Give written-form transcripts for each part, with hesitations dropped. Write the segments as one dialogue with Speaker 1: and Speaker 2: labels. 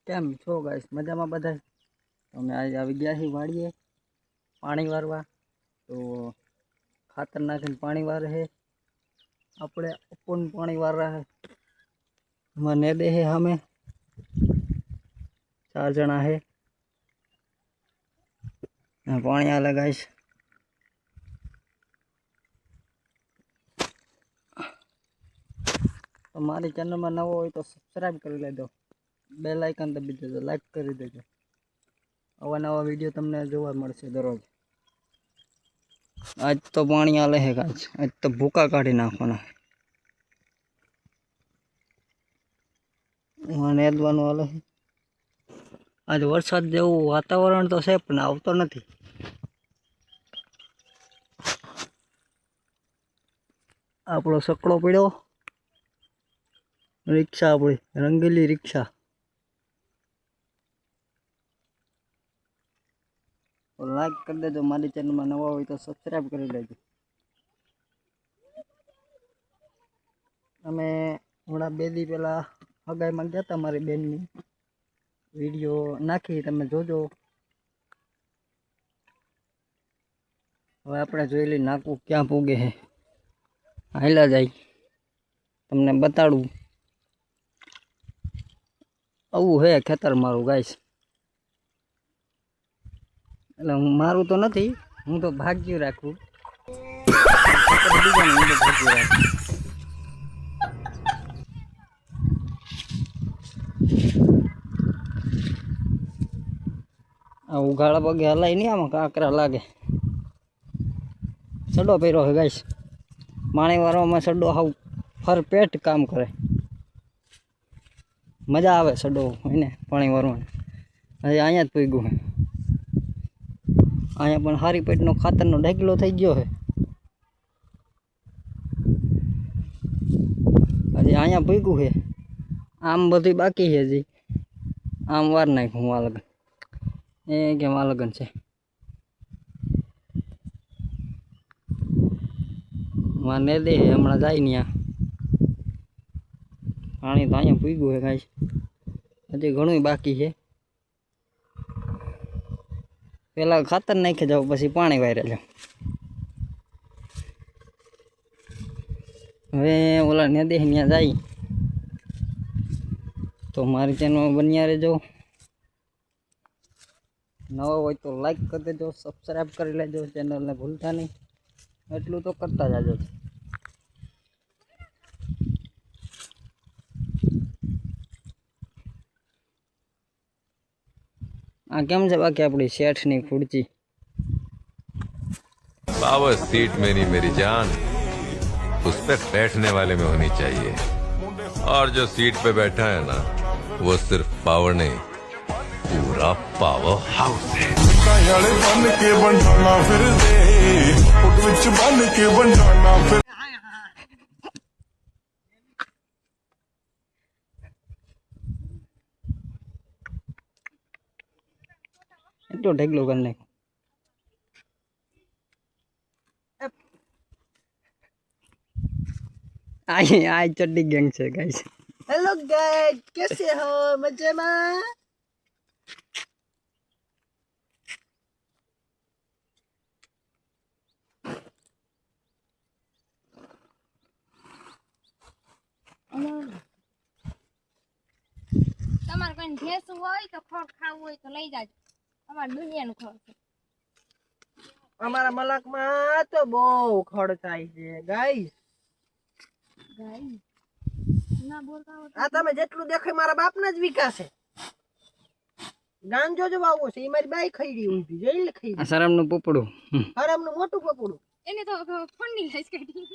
Speaker 1: કેમ છો ગાઈસ? મજામાં બધા? અમે આજે આવી ગયા છીએ વાડીએ પાણી વારવા. તો ખાતર નાખીને પાણી વારે છે આપણે. અપૂન પાણી વારવા છે. મને દે છે અમે 4 જણા છે. પાણી આલે ગાઈસ. મારી ચેનલમાં નવો હોય તો સબસ્ક્રાઈબ કરી લેજો, બેલ આઇકન દબી દેજો, લાઈક કરી દેજો. આવા નવા વિડીયો તમને જોવા મળશે દરરોજ. આજ તો પાણી આલે છે ગાઈસ. આજ તો ભૂકા કાઢી નાખવાના. નેદવાનું આલે છે. આજ વરસાદ જેવું વાતાવરણ તો છે પણ આવતો નથી. આપણો સકડો પડ્યો. રિક્ષા આપણી રંગીલી રિક્ષા. લાઈક કરી દેજો, મારી ચેનલમાં નવા હોય તો સબસ્ક્રાઈબ કરી લેજો. અમે હમણાં 2 દી પહેલાં હગાઈમાં ગયા હતા મારી બેનની. વિડીયો નાખી, તમે જોજો. હવે આપણે જોઈ લઈએ નાકું ક્યાં પૂગે છે. હાલ્યા જાય તમને બતાડું. આવું હે ખેતર મારું ગાઈસ. એટલે હું મારું તો નથી, હું તો ભાગ્યું રાખું. બીજાનું હું તો ભાગ્યું રાખું. આ ઉઘાડા પગે હલાય નહીં, આમાં કાંકરા લાગે. સડો પહેર્યો છે ગાઈસ. પાણી વારવામાં સડો હાવ ફરપેટ કામ કરે. મજા આવે સડો એને પાણી વારવાનું. હજી અહીંયા જ પૂગ્યું છે. અહીંયા પણ હારી પેટનો ખાતરનો ઢગલો થઈ ગયો છે. હજી અહીંયા પૂગ્યું છે. આમ બધું બાકી છે હજી. આમ વાર નાખ્યું હું આ લગન. એ કેમ આ લગન છે. મને દે હમણાં જાય ને પાણી તો અહીંયા પૂગ્યું છે કાંઈ. હજી ઘણું બાકી છે. પેલા ખાતર નાખી જાવ પછી પાણી વારે જાવ. હવે ઓલા ને દે ત્યાં જાય તો મારી ચેનલ બન્યા રહેજો. નવા હોય તો લાઈક કરી દેજો, સબસ્ક્રાઈબ કરી લેજો, ચેનલને ભૂલતા નહીં. એટલું તો કરતા જાજો. આ કેમ છે બાકી આપણી શેઠની ખુરચી?
Speaker 2: पावर सीट मेरी मेरी जान उस पे बैठने वाले में होनी चाहिए, और जो सीट पे बैठा है ना वो सिर्फ पावर नहीं पूरा पावर हाउस है।
Speaker 3: बन के बनाना फिर दे बन के बनाना फिर
Speaker 1: એટલો ઢગલો કરી નાખ. આ ચડ્ડી ગેંગ છે ગાઈસ. હેલો ગાઈસ, कैसे हो? મજામાં?
Speaker 4: તમારે કોઈ ભેંસું હોય તો ખોળ ખાવું હોય તો લઈ જાજો. અમારે દુનિયાનું ખોળ છે.
Speaker 1: અમારા મલકમાં તો બહુ ખડ થાય છે ગાઈસ.
Speaker 4: ના બોલતા હોય
Speaker 1: આ તમે જેટલું દેખાય મારા બાપના જ વિકાસ છે. ગાંજો જ વાવો છે, એ મારી બાઈ ખઈડી ઊભી જોઈ લે ખઈડી. શરમનું પોપડું, શરમનું મોટું પોપડું.
Speaker 4: એને તો ફંડી લઈશ કાઢી.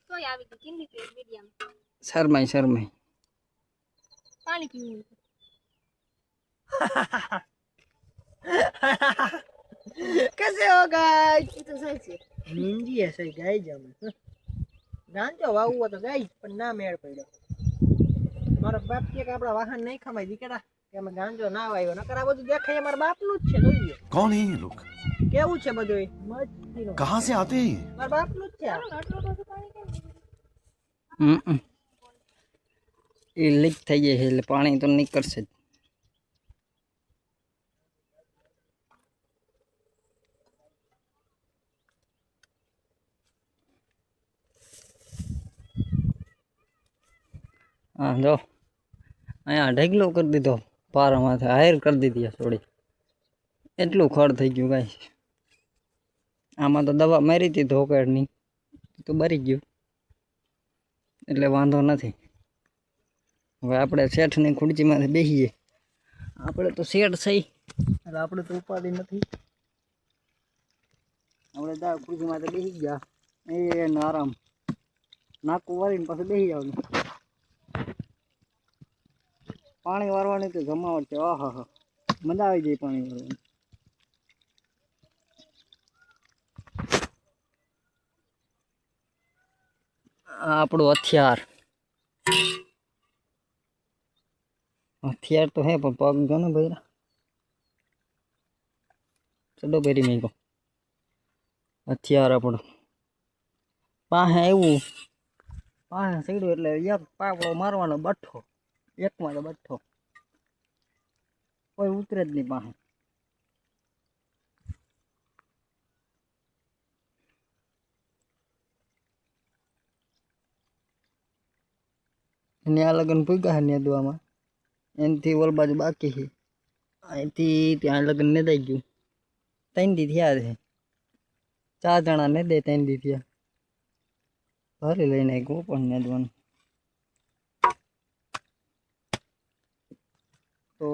Speaker 4: તોય આવી ગઈ કિંદી કે મીડિયમ.
Speaker 1: શરમાઈ
Speaker 4: પાણી પીવું.
Speaker 1: कैसे हो गाइस?
Speaker 4: એ તો સહી છે.
Speaker 1: नींदी है सही गाइस. हम गांजो वावो तो गाइस પણ ના મેળ પડ્યો. મારા બાપ કે આપડા વાહન નહીં ખમાય દીકરા કે અમે ગાંજો ના વાવ્યો, નકર આ બધું દેખાય મારા બાપનું જ છે. જોઈએ
Speaker 3: कौन है ये लोग?
Speaker 1: કેવું છે બધું મસ્તીનું.
Speaker 3: कहाँ से आते हैं?
Speaker 1: મારા બાપનું જ છે.
Speaker 4: આટલું બધું પાણી કેમ?
Speaker 1: એ લીક થઈ જાય છે એટલે પાણી તો નીકળશે જ. હા જો અહીંયા ઢગલો કરી દીધો પારામાંથી, હાયર કરી દીધી થોડી, એટલું ખડ થઈ ગયું ગાઈસ. આમાં તો દવા મારી હતી ધોકાડની તો બરી ગયું એટલે વાંધો નથી. હવે આપણે શેઠની ખુરચીમાંથી બેસીએ. આપણે તો શેઠ થઈ એટલે આપણે તો ઉપાધિ નથી. આપણે દા ખુરચીમાંથી બેસી ગયા એને આરામ, નાકું વાળીને પાછું બેસી જવાનું. પાણી વારવાની તો જમાવટ છે. આહા હા, મજા આવી જાય પાણી વારવાની. આ આપણું હથિયાર તો હે પણ પગ જો ને ભાઈ ચડો પહેરી મેં હથિયાર આપણું પાસે એવું પાસે સીડું એટલે એક પાકડો મારવાનો, બઠ્ઠો એકમાં તો બઠ્ઠો, કોઈ ઉતરે જ નહીં પાસે. ન્યા લગન પૂગ્યા છે નેદવામાં, એનાથી ઓલ બાજુ બાકી છે. અહીંથી ત્યાં લગન નેદાઈ ગયું. 3 દી થયા છે, 4 જણા ને દે 3 દી થયા. ભરી લઈને ગયો પણ નેદવાનું. તો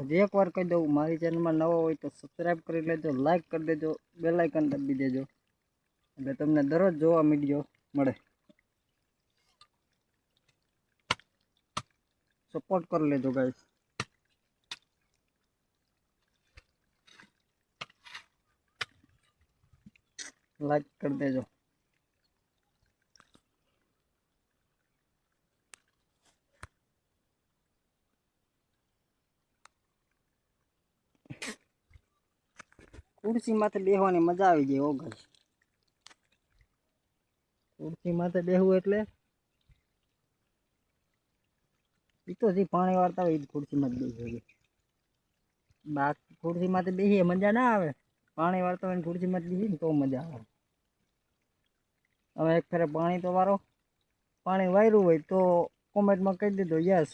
Speaker 1: હજી એકવાર કહી દઉં, મારી ચેનલમાં નવો હોય તો સબસ્ક્રાઈબ કરી લેજો, લાઈક કરી દેજો, બેલ આઇકન દબાવી દેજો એટલે તમને દરરોજ જોવા વિડીયો મળે. સપોર્ટ કરી લેજો ગાઈસ. લાઈક કરી દેજો. ખુરશી માથે બેસવાની મજા આવી જાય. ઓ ગાઈસ, ખુરશી માથે બેસવું એટલે ઈ તો જે પાણી વાળતા હોય એ ખુરશીમાં જ બેસી. બાકી ખુરશીમાં તો બેસીએ મજા ના આવે. પાણી વાળતા હોય ખુરશીમાં જ બેસીએ ને તો મજા આવે. હવે એક ફેરે પાણી તો વારો, પાણી વાર્યું હોય તો કોમેન્ટમાં કહી દેજો યસ.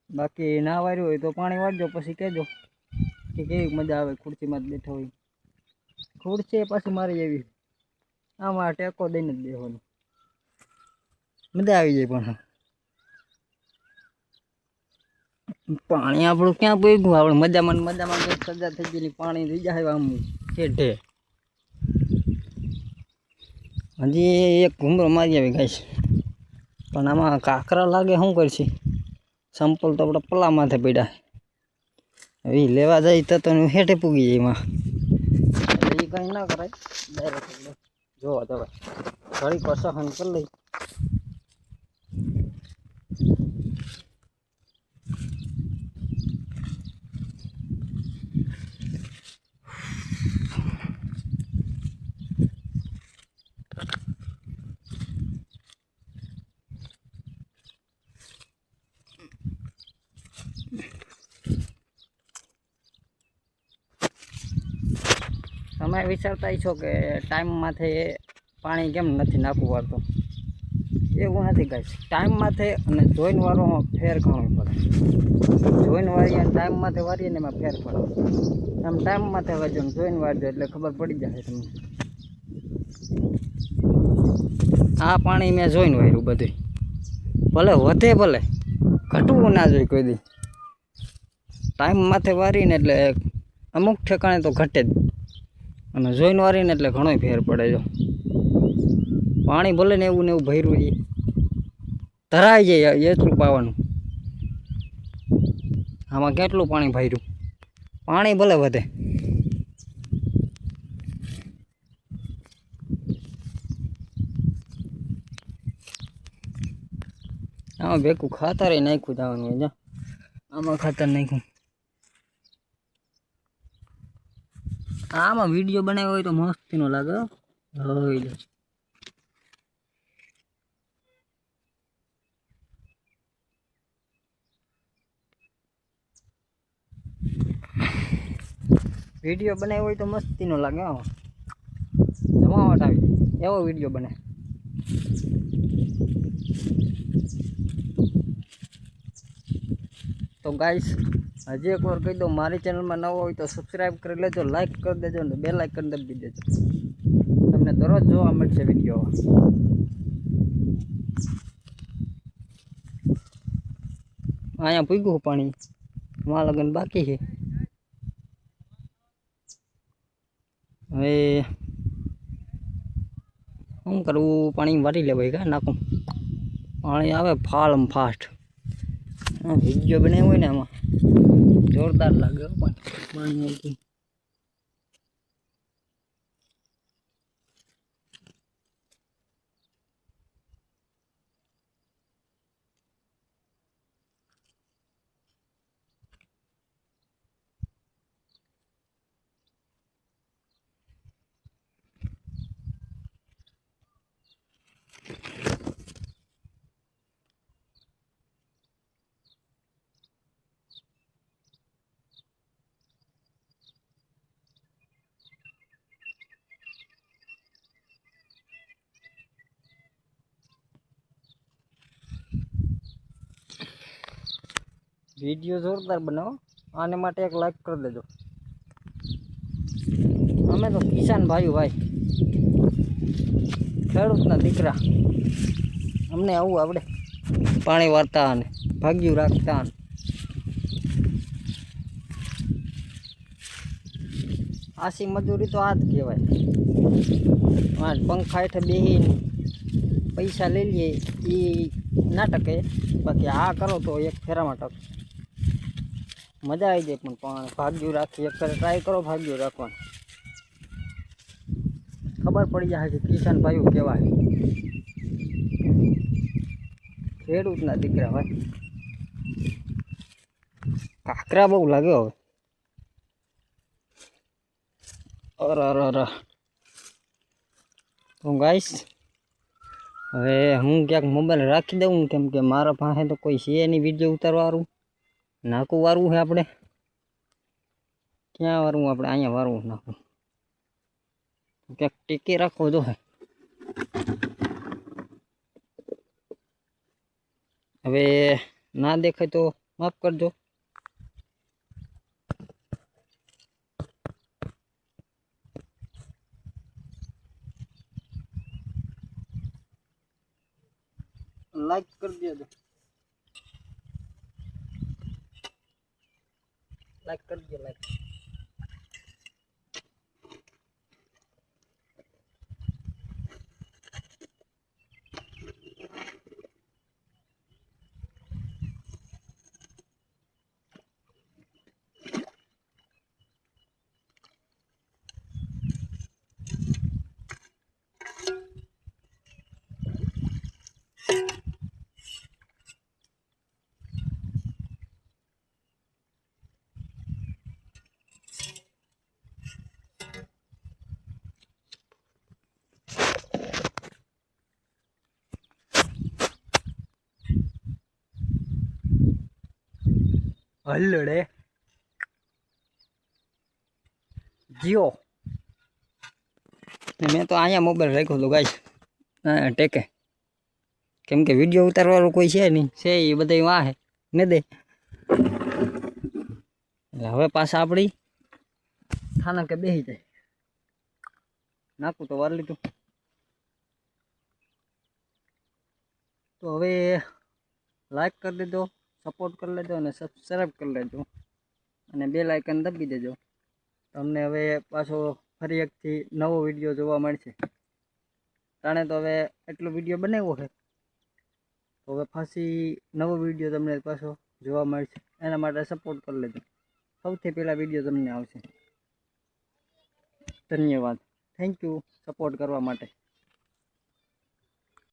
Speaker 1: બાકી ના વાર્યું હોય તો પાણી વાળજો, પછી કહેજો કે કેવી મજા આવે ખુરશીમાં જ બેઠો હોય. ખુરશી પાછી મારી એવી આમાં ટેકો દઈને જ બેસવાનું, મજા આવી જાય. પણ પાણી આપણું ક્યાં પૂગ્યું? આપણે મજામાં સજા થઈ ગયેલી, પાણી થઈ જાય આમ ઠેઠે. હજી એક ઘૂમરો મારી આવી ગાઈશ, પણ આમાં કાંકરા લાગે શું કરશે? સંપલ તો આપણે પલા માથે પડ્યા. હવે લેવા જાય તો હેઠે પૂગી જાય એમાં, એટલે એ કંઈ ના કરાય. ડાયરેક્ટ જોવા તમે ઘડી પર સહન કરી લઈ. તમે વિચારતા છો કે ટાઈમમાંથી પાણી કેમ નથી નાખવું વાળતું? એવું નથી ગાઈસ. ટાઈમમાંથી અને જોઈને વાળવામાં ફેર ઘણો પડે. જોઈને વાળીએ અને ટાઈમમાંથી વાળીએ ને એમાં ફેર પડે. આમ ટાઈમમાંથી વાંચો ને જોઈને વાળજો એટલે ખબર પડી જશે તમને. આ પાણી મેં જોઈને વાળ્યું બધું, ભલે વધે ભલે ઘટવું ના જોઈએ કોઈ દી. ટાઈમમાંથી વાળીને એટલે અમુક ઠેકાણે તો ઘટે જ, અને જોઈને વારીને એટલે ઘણો ફેર પડે. જો પાણી ભલે ને એવું ભર્યું એ ધરાઈ જાય એટલું પાવાનું. આમાં કેટલું પાણી ભર્યું, પાણી ભલે વધે. આમાં ભેગું ખાતર નાખ્યું જવાનું હોય. આમાં ખાતર નાખ્યું. આમાં વિડીયો બનાવ્યો હોય તો મસ્તીનો લાગે. વિડીયો બનાવ્યો હોય તો મસ્તીનો લાગે. હો જમાવટ આવી એવો વિડીયો બને. તો ગાઈસ હજી એક વાર કહી દઉં, મારી ચેનલમાં નવો હોય તો સબસ્ક્રાઈબ કરી લેજો, લાઈક કરી દેજો અને બેલ આઇકન દબાવી દેજો. તમને દરરોજ જોવા મળશે વિડીયો. અહીંયા પૂગ્યું પાણી, માં લગન બાકી છે. હવે શું કરવું, પાણી વારી લેવાય કા નાખું. પાણી આવે ફાળમ ફાસ્ટ. વિડીયો બનાવ્યો હોય ને આમાં જોરદાર લાગે પાણી. વિડીયો જોરદાર બનાવો, આને માટે એક લાઈક કરી દેજો. અમે તો કિસાન ભાઈ ખેડૂતના દીકરા, અમને આવું આવડે. પાણી વારતા અને ભાગ્યું રાખતા. આસી મજૂરી તો આ જ કહેવાય. પંખા હેઠે બેહીને પૈસા લઈ લઈએ એ ના ટકે, બાકી આ કરો તો એક ફેરામાં ટકે. મજા આવી જાય. પણ ભાગ્યું રાખી એક ફેર ટ્રાય કરો ભાગ્યું રાખવાનું, ખબર પડી જાય કે કિસાન ભાઈઓ કહેવાય. ખેડૂતના દીકરા ભાઈ. કાકરા બહુ લાગે હવે. અરે તો ગાઈસ હવે હું ક્યાંક મોબાઈલ રાખી દઉં, કેમ કે મારા પાસે તો કોઈ છે નહીં વિડીયો ઉતારવાવાળું. નાખું વારવું છે આપણે. ક્યાં વારવું આપણે? અહીંયા વારવું નાખું. ક્યાંક ટીકી રાખવો જો હે. હવે ના દેખાય તો માફ કરજો. લાઈક કરી દેજો, લાઈક કરી દો, લાઈક. હલ્લડે જીઓ. મેં તો અહીંયા મોબાઈલ રાખ્યો હતો ગાઈસ ટેકે, કેમ કે વિડીયો ઉતારવાનું કોઈ છે નહીં. છે એ બધા વાહે ને દે. એટલે હવે પાછા આપણી થાના કે બેસી જાય. નાખું તો વાર લીધું. તો હવે લાઈક કરી દેજો, સપોર્ટ કરી લેજો અને સબસ્ક્રાઈબ કરી લેજો અને બેલ આઇકન દબાવી દેજો. તમને હવે પાછો ફરી એકથી નવો વિડીયો જોવા મળશે. તાણે તો હવે એટલો વિડીયો બનાવ્યો છે, તો હવે પાછી નવો વિડીયો તમને પાછો જોવા મળશે. એના માટે સપોર્ટ કરી લેજો. સૌથી પહેલાં વિડીયો તમને આવશે. ધન્યવાદ. થેન્ક યુ સપોર્ટ કરવા માટે.